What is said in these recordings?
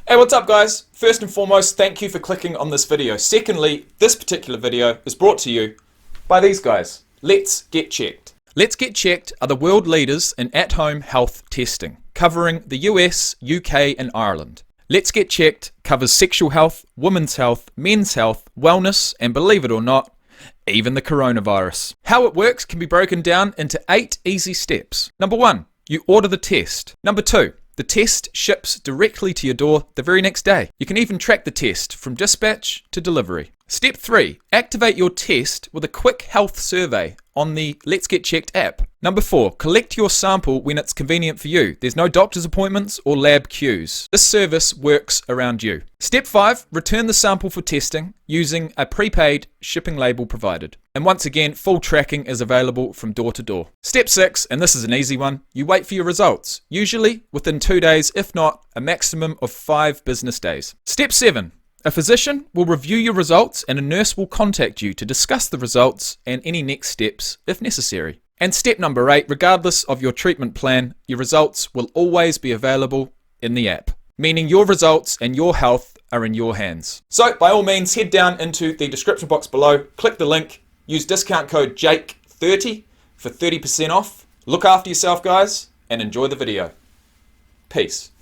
Hey, what's up guys? First and foremost, thank you for clicking on this video. Secondly, this particular video is brought to you by these guys. Let's Get Checked. Let's Get Checked are the world leaders in at-home health testing, covering the US, UK and Ireland. Let's Get Checked covers sexual health, women's health, men's health, wellness, and believe it or not, even the coronavirus. How it works can be broken down into 8 easy steps. Number 1, you order the test. Number 2, the test ships directly to your door the very next day. You can even track the test from dispatch to delivery. Step 3, activate your test with a quick health survey on the Let's Get Checked app. Number 4, collect your sample when it's convenient for you. There's no doctor's appointments or lab queues. This service works around you. Step 5, return the sample for testing using a prepaid shipping label provided. And once again, full tracking is available from door to door. Step 6, and this is an easy one, you wait for your results, usually within 2 days, if not a maximum of 5 business days. Step 7, a physician will review your results and a nurse will contact you to discuss the results and any next steps if necessary. And step number 8, regardless of your treatment plan, your results will always be available in the app, meaning your results and your health are in your hands. So by all means, head down into the description box below, click the link, use discount code JAKE30 for 30% off. Look after yourself guys and enjoy the video. Peace.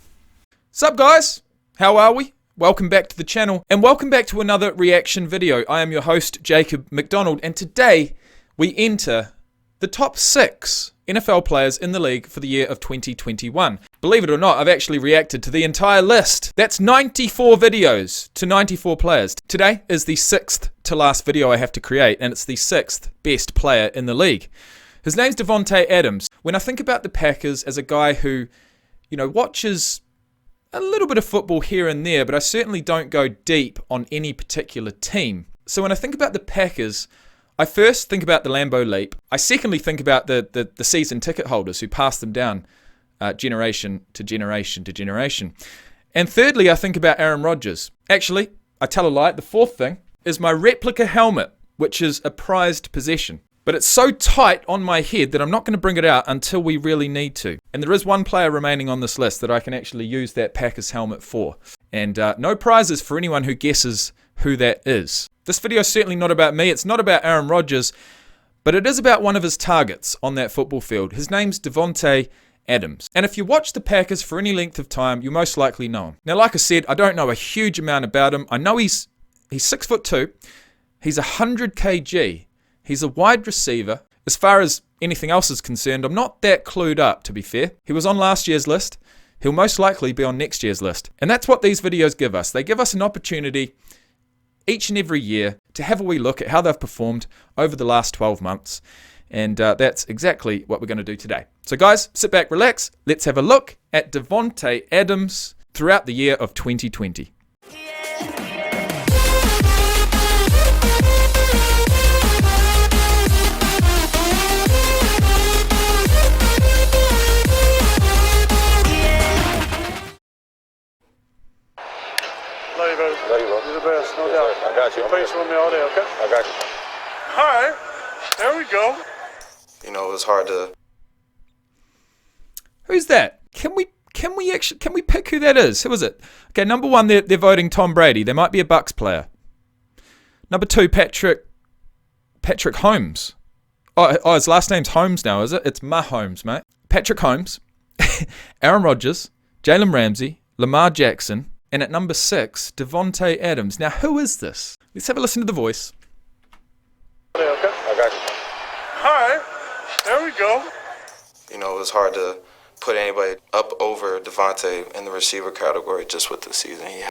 Sup guys, how are we? Welcome back to the channel and welcome back to another reaction video. I am your host Jacob McDonald and today we enter the top 6 NFL players in the league for the year of 2021. Believe it or not, I've actually reacted to the entire list. That's 94 videos to 94 players. Today is the 6th to last video I have to create and it's the 6th best player in the league. His name's Devante Adams. When I think about the Packers as a guy who, watches a little bit of football here and there, but I certainly don't go deep on any particular team. So when I think about the Packers, I first think about the Lambeau Leap. I secondly think about the season ticket holders who pass them down generation to generation to generation. And thirdly, I think about Aaron Rodgers. Actually, I tell a lie, the fourth thing is my replica helmet, which is a prized possession. But it's so tight on my head that I'm not going to bring it out until we really need to. And there is one player remaining on this list that I can actually use that Packers helmet for. And no prizes for anyone who guesses who that is. This video is certainly not about me. It's not about Aaron Rodgers. But it is about one of his targets on that football field. His name's Devante Adams. And if you watch the Packers for any length of time, you most likely know him. Now, like I said, I don't know a huge amount about him. I know he's 6'2". He's 100 kg. He's a wide receiver. As far as anything else is concerned, I'm not that clued up, to be fair. He was on last year's list. He'll most likely be on next year's list. And that's what these videos give us. They give us an opportunity each and every year to have a wee look at how they've performed over the last 12 months. And that's exactly what we're going to do today. So guys, sit back, relax. Let's have a look at Devante Adams throughout the year of 2020. Love you, baby. Love you, bro. You're the best, no doubt. I got you. Be patient with me all day, okay? I got you. All right. There we go. It was hard to. Who's that? Can we pick who that is? Who is it? Okay, number 1, they're voting Tom Brady. There might be a Bucks player. Number 2, Patrick Holmes. Oh, his last name's Holmes now, is it? It's Mahomes, mate. Patrick Holmes, Aaron Rodgers, Jalen Ramsey, Lamar Jackson, and at number 6, Devante Adams. Now, who is this? Let's have a listen to the voice. Okay? I got you. All right. There we go. It was hard to put anybody up over Devante in the receiver category just with the season he had.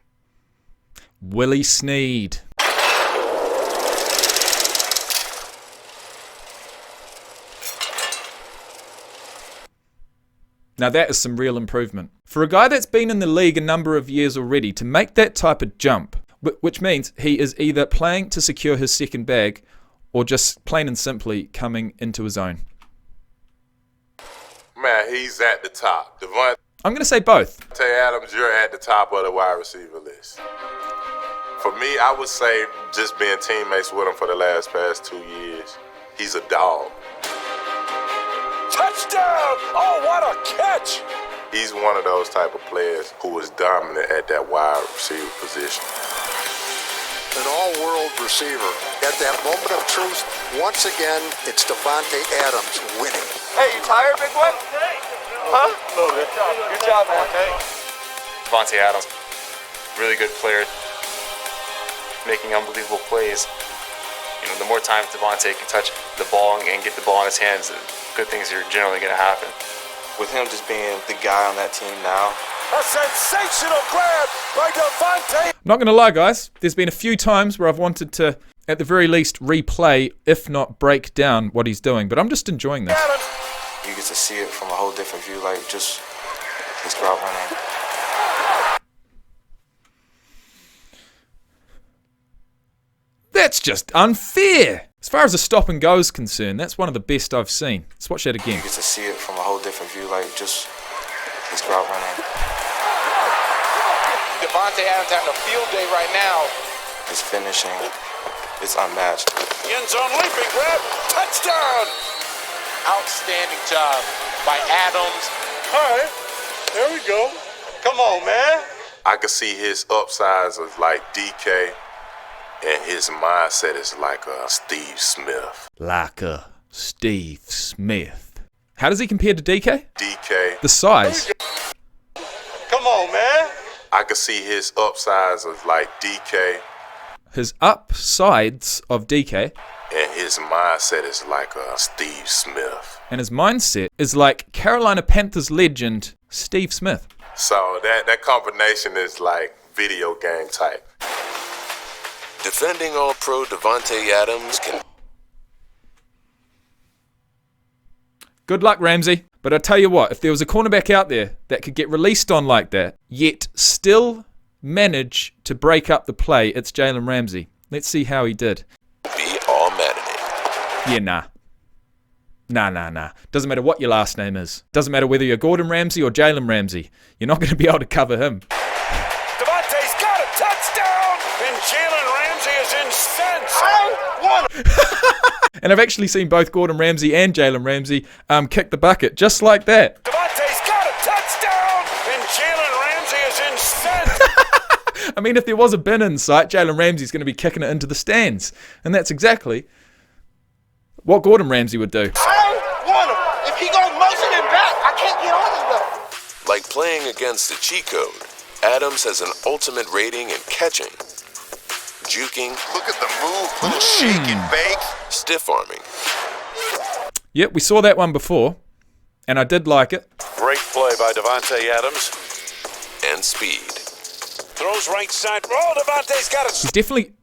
Willie Snead. Now that is some real improvement. For a guy that's been in the league a number of years already, to make that type of jump, which means he is either playing to secure his second bag or just plain and simply coming into his own. Man, he's at the top. Devante I'm going to say both. Adams, you're at the top of the wide receiver list. For me, I would say just being teammates with him for the past 2 years, he's a dog. Touchdown! Oh, what a catch! He's one of those type of players who is dominant at that wide receiver position. An all-world receiver. At that moment of truth, once again, it's Devante Adams winning. Hey, you tired, big boy? Huh? A little bit. Good job, man. Devante Adams, really good player, making unbelievable plays. You know, the more times Devante can touch the ball and get the ball in his hands, good things are generally going to happen. With him just being the guy on that team now. A sensational grab by Devante. Not going to lie, guys, there's been a few times where I've wanted to, at the very least, replay, if not break down what he's doing, but I'm just enjoying this. You get to see it from a whole different view, like just his route running. That's just unfair. As far as the stop and go is concerned, that's one of the best I've seen. Let's watch that again. You get to see it from a whole different view, like just his route running. Devante Adams having a field day right now. His finishing is unmatched. End zone leaping grab, touchdown! Outstanding job by Adams. All right, there we go. Come on, man. I could see his upsides as like DK, and his mindset is like a Steve Smith. Like a Steve Smith. How does he compare to DK? DK, The size. Come on, man. I could see his upsides as like DK, His upsides of DK, and his mindset is like a Steve Smith. and his mindset is like Carolina Panthers legend Steve Smith. So that combination is like video game type. Defending All-Pro Devante Adams can... Good luck, Ramsey. But I tell you what, if there was a cornerback out there that could get released on like that, yet still manage to break up the play, it's Jalen Ramsey. Let's see how he did. be all mad at it. Yeah, nah. Nah. Doesn't matter what your last name is. Doesn't matter whether you're Gordon Ramsay or Jalen Ramsey. You're not going to be able to cover him. Devante's got a touchdown, and Jalen Ramsey is incensed. I want And I've actually seen both Gordon Ramsay and Jalen Ramsey kick the bucket just like that. Devante's got a touchdown, and Jalen Ramsey is incensed. I mean, if there was a bin in sight, Jalen Ramsey's going to be kicking it into the stands. And that's exactly what Gordon Ramsay would do. I want him. If he goes motion and back, I can't get on him though. Like playing against the cheat code, Adams has an ultimate rating in catching, juking, Look at the move, little shake and bake. stiff arming, Yep, we saw that one before, and I did like it. Great play by Devante Adams. and speed. Throws right side. Oh, Devante's got He's definitely,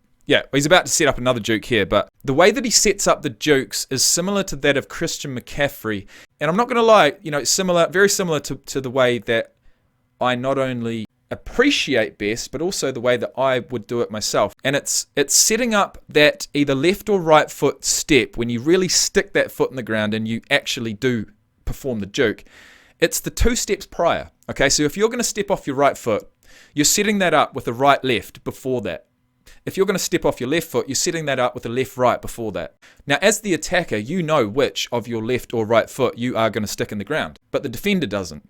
he's about to set up another juke here, but the way that he sets up the jukes is similar to that of Christian McCaffrey. And I'm not going to lie, similar, very similar to the way that I not only appreciate best, but also the way that I would do it myself. And it's setting up that either left or right foot step when you really stick that foot in the ground and you actually do perform the juke. It's the 2 steps prior. Okay, so if you're going to step off your right foot, you're setting that up with a right-left before that. If you're going to step off your left foot, you're setting that up with a left-right before that. Now, as the attacker, you know which of your left or right foot you are going to stick in the ground, but the defender doesn't.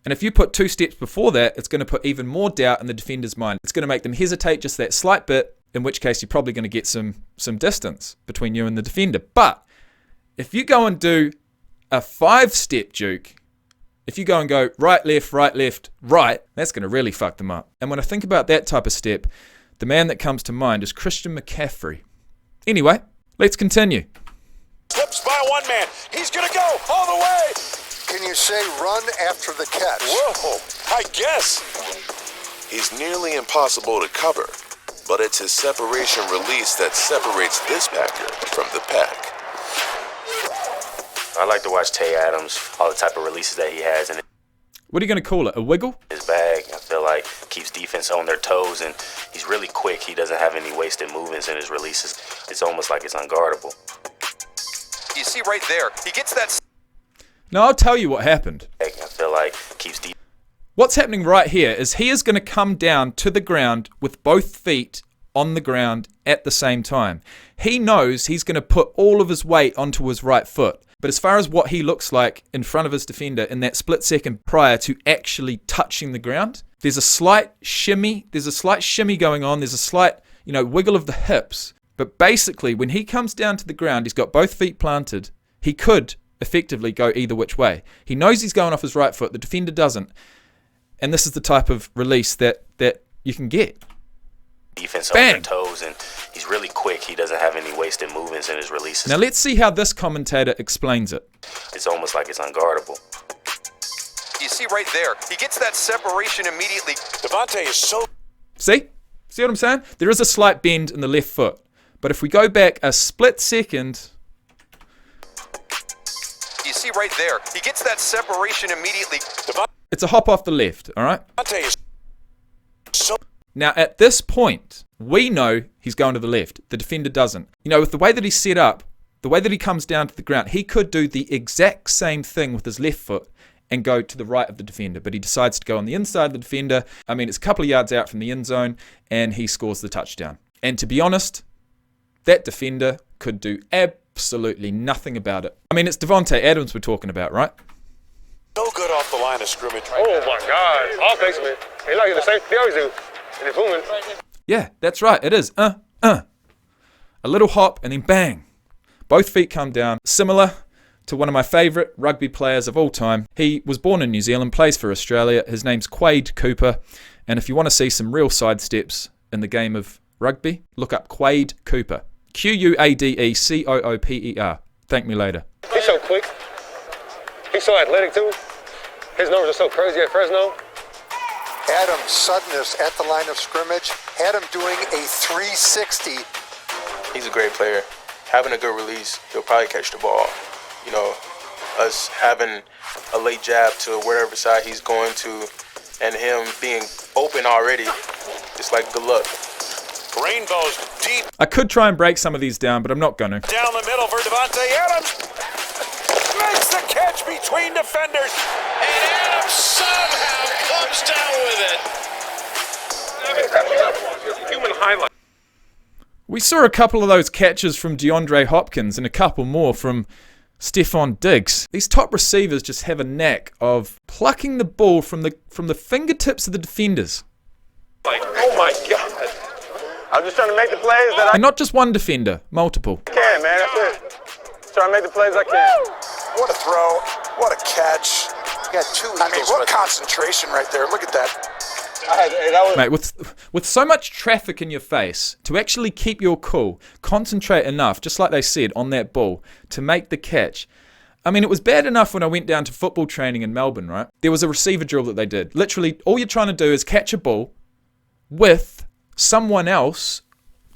And if you put 2 steps before that, it's going to put even more doubt in the defender's mind. It's going to make them hesitate just that slight bit, in which case you're probably going to get some distance between you and the defender. But if you go and do a 5-step juke, if you go and go right, left, right, that's going to really fuck them up. And when I think about that type of step, the man that comes to mind is Christian McCaffrey. Anyway, let's continue. Slips by one man. He's going to go all the way. Can you say run after the catch? Whoa, I guess. He's nearly impossible to cover, but it's his separation release that separates this packer from the pack. I like to watch Tay Adams, all the type of releases that he has in What are you going to call it? A wiggle? his bag. I feel like keeps defense on their toes, and he's really quick. He doesn't have any wasted movements in his releases. It's almost like it's unguardable. You see right there, he gets that. Now, I'll tell you what happened. I feel like keeps defense. What's happening right here is he is going to come down to the ground with both feet on the ground at the same time. He knows he's going to put all of his weight onto his right foot, But as far as what he looks like in front of his defender in that split second prior to actually touching the ground, there's a slight shimmy. There's a slight shimmy going on. There's a slight, wiggle of the hips. But basically, when he comes down to the ground, he's got both feet planted. He could effectively go either which way. He knows he's going off his right foot. The defender doesn't. And this is the type of release that you can get. Defense on their toes, and he's really quick. He doesn't have any wasted movements in his releases. Now let's see how this commentator explains it. It's almost like it's unguardable. You see right there, he gets that separation immediately. Devante is so... See what I'm saying? There is a slight bend in the left foot. But if we go back a split second... You see right there, he gets that separation immediately. It's a hop off the left, all right? Devante is so... Now, at this point, we know he's going to the left. The defender doesn't. With the way that he's set up, the way that he comes down to the ground, he could do the exact same thing with his left foot and go to the right of the defender. But he decides to go on the inside of the defender. It's a couple of yards out from the end zone, and he scores the touchdown. And to be honest, that defender could do absolutely nothing about it. It's Devante Adams we're talking about, right? So good off the line of scrimmage. Oh my God. Offensively. They like the same they always do. And it's moving. Yeah, that's right. It is. A little hop and then bang. Both feet come down. Similar to one of my favourite rugby players of all time. He was born in New Zealand, plays for Australia. His name's Quade Cooper. And if you want to see some real sidesteps in the game of rugby, look up Quade Cooper. Quadecooper. Thank me later. He's so quick. He's so athletic too. His numbers are so crazy at Fresno. Adams' suddenness at the line of scrimmage had him doing a 360. He's a great player. Having a good release, he'll probably catch the ball. Us having a late jab to wherever side he's going to, and him being open already, it's like good luck. Rainbows deep I could try and break some of these down, but I'm not going to. down the middle for Devante Adams. Makes the catch between defenders. And Adams somehow comes down with it. Human highlight. We saw a couple of those catches from DeAndre Hopkins and a couple more from Stephon Diggs. These top receivers just have a knack of plucking the ball from the fingertips of the defenders. Oh my God. I'm just trying to make the plays that And not just one defender, multiple. I can, man. That's it. Just trying to make the plays I can. What a throw. What a catch. Got two Eagles. What concentration right there. Look at that. Mate, with so much traffic in your face, to actually keep your cool, concentrate enough, just like they said, on that ball, to make the catch. It was bad enough when I went down to football training in Melbourne, right? There was a receiver drill that they did. Literally, all you're trying to do is catch a ball with someone else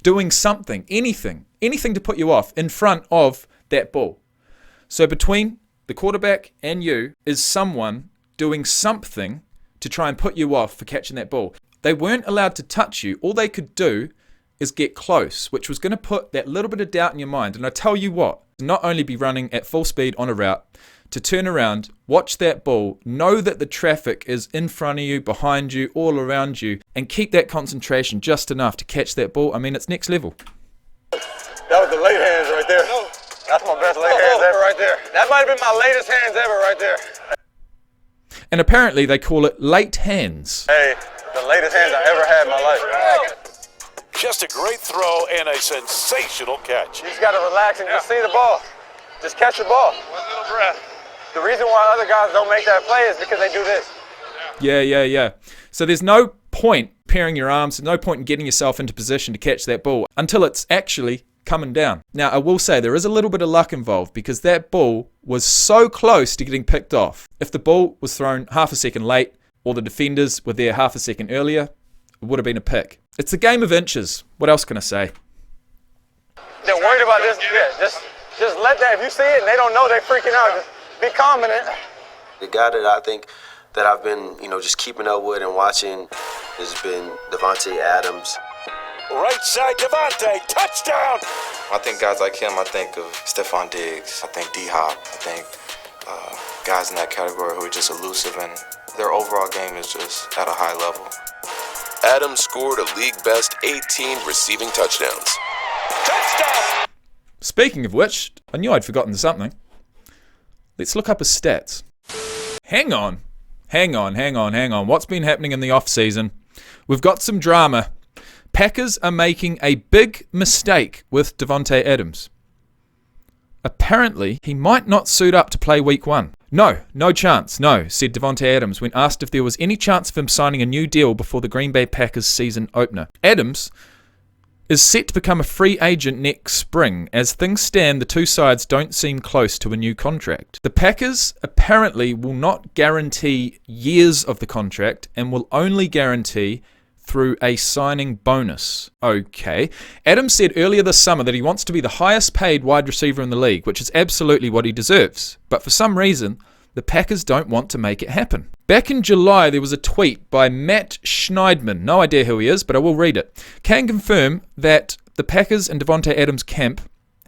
doing something, anything to put you off in front of that ball. So between the quarterback and you is someone doing something to try and put you off for catching that ball. They weren't allowed to touch you. All they could do is get close, which was going to put that little bit of doubt in your mind. And I tell you what, not only be running at full speed on a route, to turn around, watch that ball, know that the traffic is in front of you, behind you, all around you, and keep that concentration just enough to catch that ball. It's next level. That was the late hands right there. That's my best late hands ever right there. That might have been my latest hands ever right there. And apparently they call it late hands. Hey, the latest hands I ever had in my life. Just a great throw and a sensational catch. You just got to relax and just see the ball. Just catch the ball. One little breath. The reason why other guys don't make that play is because they do this. Yeah. So there's no point pairing your arms, there's no point in getting yourself into position to catch that ball until it's actually coming down. Now, I will say there is a little bit of luck involved because that ball was so close to getting picked off. If the ball was thrown half a second late or the defenders were there half a second earlier, it would have been a pick. It's a game of inches. What else can I say? They're worried about this. Yeah, just let that. If you see it and they don't know, they're freaking out. Just be calm in it. The guy that I think that I've been, just keeping up with and watching has been Devante Adams. Right side, Devante, touchdown! I think guys like him, I think of Stephon Diggs, I think D-Hop, I think guys in that category who are just elusive and their overall game is just at a high level. Adams scored a league-best 18 receiving touchdowns. Touchdown! Speaking of which, I knew I'd forgotten something. Let's look up his stats. Hang on. What's been happening in the off-season? We've got some drama. Packers are making a big mistake with Devante Adams. Apparently, he might not suit up to play week 1. No chance, no, said Devante Adams when asked if there was any chance of him signing a new deal before the Green Bay Packers season opener. Adams is set to become a free agent next spring. As things stand, the two sides don't seem close to a new contract. The Packers apparently will not guarantee years of the contract and will only guarantee through a signing bonus. Okay. Adams said earlier this summer that he wants to be the highest paid wide receiver in the league, which is absolutely what he deserves. But for some reason, the Packers don't want to make it happen. Back in July, there was a tweet by Matt Schneidman. No idea who he is, but I will read it. Can confirm that the Packers and Devante Adams camp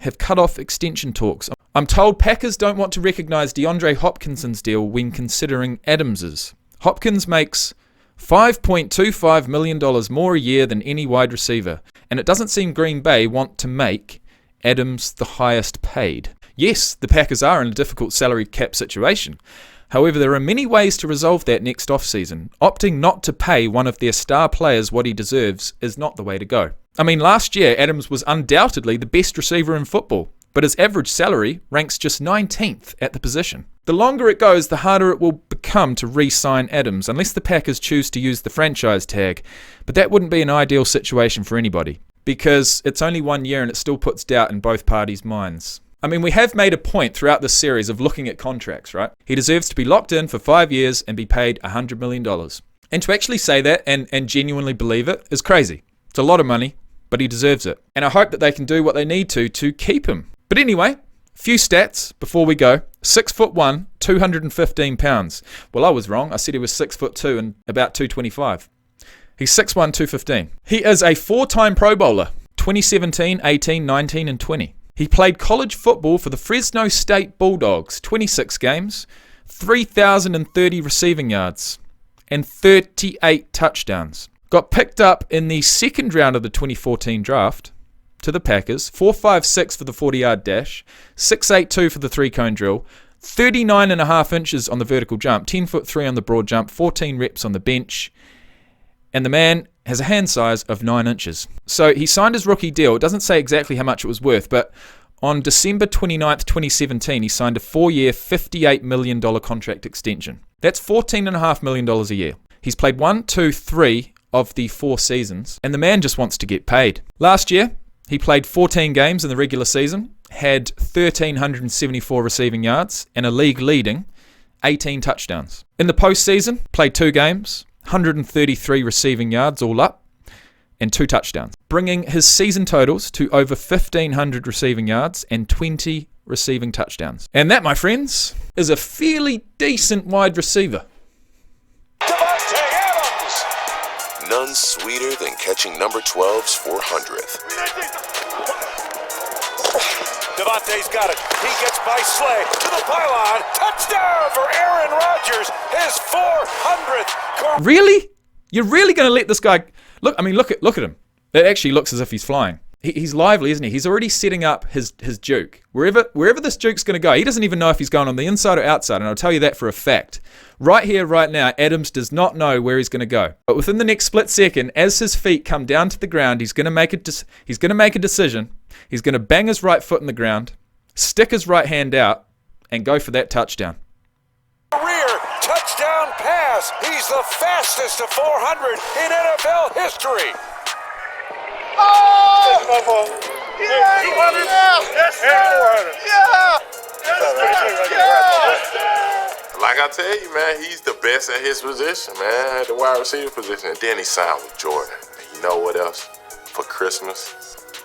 have cut off extension talks. I'm told Packers don't want to recognise DeAndre Hopkinson's deal when considering Adams's. Hopkins makes $5.25 million more a year than any wide receiver, and it doesn't seem Green Bay want to make Adams the highest paid. Yes, the Packers are in a difficult salary cap situation. However, there are many ways to resolve that next offseason. Opting not to pay one of their star players what he deserves is not the way to go. I mean, last year, Adams was undoubtedly the best receiver in football, but his average salary ranks just 19th at the position. The longer it goes, the harder it will become to re-sign Adams, unless the Packers choose to use the franchise tag. But that wouldn't be an ideal situation for anybody, because it's only 1 year and it still puts doubt in both parties' minds. I mean, we have made a point throughout this series of looking at contracts, right? He deserves to be locked in for 5 years and be paid $100 million. And to actually say that and genuinely believe it is crazy. It's a lot of money, but he deserves it. And I hope that they can do what they need to keep him. But anyway, few stats before we go. 6'1", 215 pounds. Well, I was wrong. I said he was 6'2" and about 225. He's 6'1", 215. He is a 4-time Pro Bowler, 2017, 18, 19, and 20. He played college football for the Fresno State Bulldogs, 26 games, 3,030 receiving yards, and 38 touchdowns. Got picked up in the second round of the 2014 draft to the Packers, 4.56 for the 40-yard dash, 6.82 for the 3-cone drill, 39.5 inches on the vertical jump, 10'3" on the broad jump, 14 reps on the bench, and the man has a hand size of 9 inches. So he signed his rookie deal. It doesn't say exactly how much it was worth, but on December 29th, 2017, he signed a 4-year, $58 million contract extension. That's $14.5 million a year. He's played 1, 2, 3 of the 4 seasons, and the man just wants to get paid. Last year, he played 14 games in the regular season, had 1,374 receiving yards, and a league-leading 18 touchdowns. In the postseason, played 2 games, 133 receiving yards all up, and 2 touchdowns, bringing his season totals to over 1,500 receiving yards and 20 receiving touchdowns. And that, my friends, is a fairly decent wide receiver. Devante Adams! None sweeter than catching number 12's 400th. Devante's got it. He gets by Slay to the pylon. Touchdown for Aaron Rodgers. His 400th. Really? You're really going to let this guy... Look at him. It actually looks as if he's flying. He's lively, isn't he? He's already setting up his juke. Wherever this juke's going to go, he doesn't even know if he's going on the inside or outside, and I'll tell you that for a fact. Right here, right now, Adams does not know where he's going to go. But within the next split second, as his feet come down to the ground, he's going to make a decision. He's going to bang his right foot in the ground, stick his right hand out, and go for that touchdown. Career touchdown pass. He's the fastest to 400 in NFL history. Oh! Yeah! 200? Yes, sir! Yeah! Like I tell you, man, he's the best at his position, man, at the wide receiver position. And then he signed with Jordan. And you know what else? For Christmas,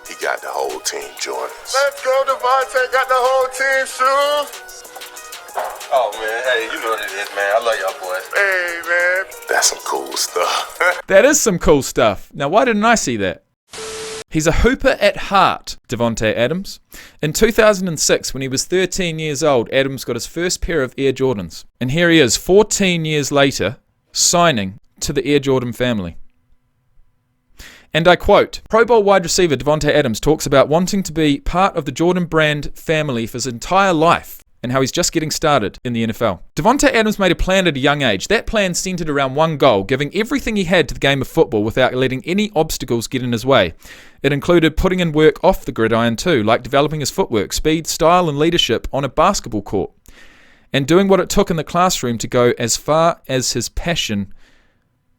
he got the whole team Jordans. Let's go, Devante. Got the whole team shoes. Oh, man. Hey, you know what it is, man. I love y'all boys. Hey, man. That's some cool stuff. That is some cool stuff. Now, why didn't I see that? He's a hooper at heart, Devante Adams. In 2006, when he was 13 years old, Adams got his first pair of Air Jordans. And here he is, 14 years later, signing to the Air Jordan family. And I quote, Pro Bowl wide receiver Devante Adams talks about wanting to be part of the Jordan brand family for his entire life. and how he's just getting started in the NFL. Devante Adams made a plan at a young age. That plan centered around one goal, giving everything he had to the game of football without letting any obstacles get in his way. It included putting in work off the gridiron too, like developing his footwork, speed, style and leadership on a basketball court, and doing what it took in the classroom to go as far as his passion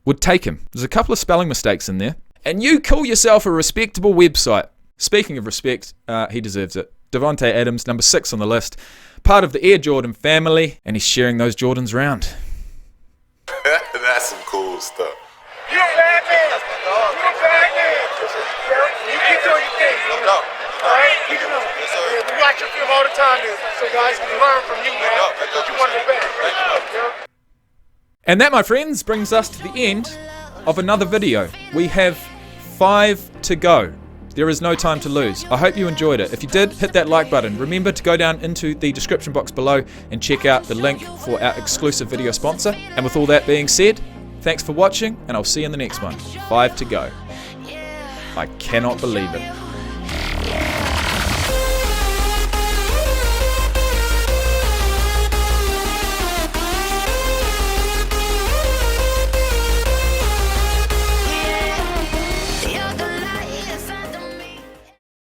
would take him. There's a couple of spelling mistakes in there. And you call yourself a respectable website. Speaking of respect, he deserves it. Devante Adams, number 6 on the list, part of the Air Jordan family, and he's sharing those Jordans around. That's some cool stuff. You a bad man. You a bad man. You keep doing your thing. No. All right? Keep it up. We watch your film all the time, so guys can learn from you, man. Because you want to be better. And that, my friends, brings us to the end of another video. We have 5 to go. There is no time to lose. I hope you enjoyed it. If you did, hit that like button. Remember to go down into the description box below and check out the link for our exclusive video sponsor. And with all that being said, thanks for watching, and I'll see you in the next one. 5 to go. I cannot believe it.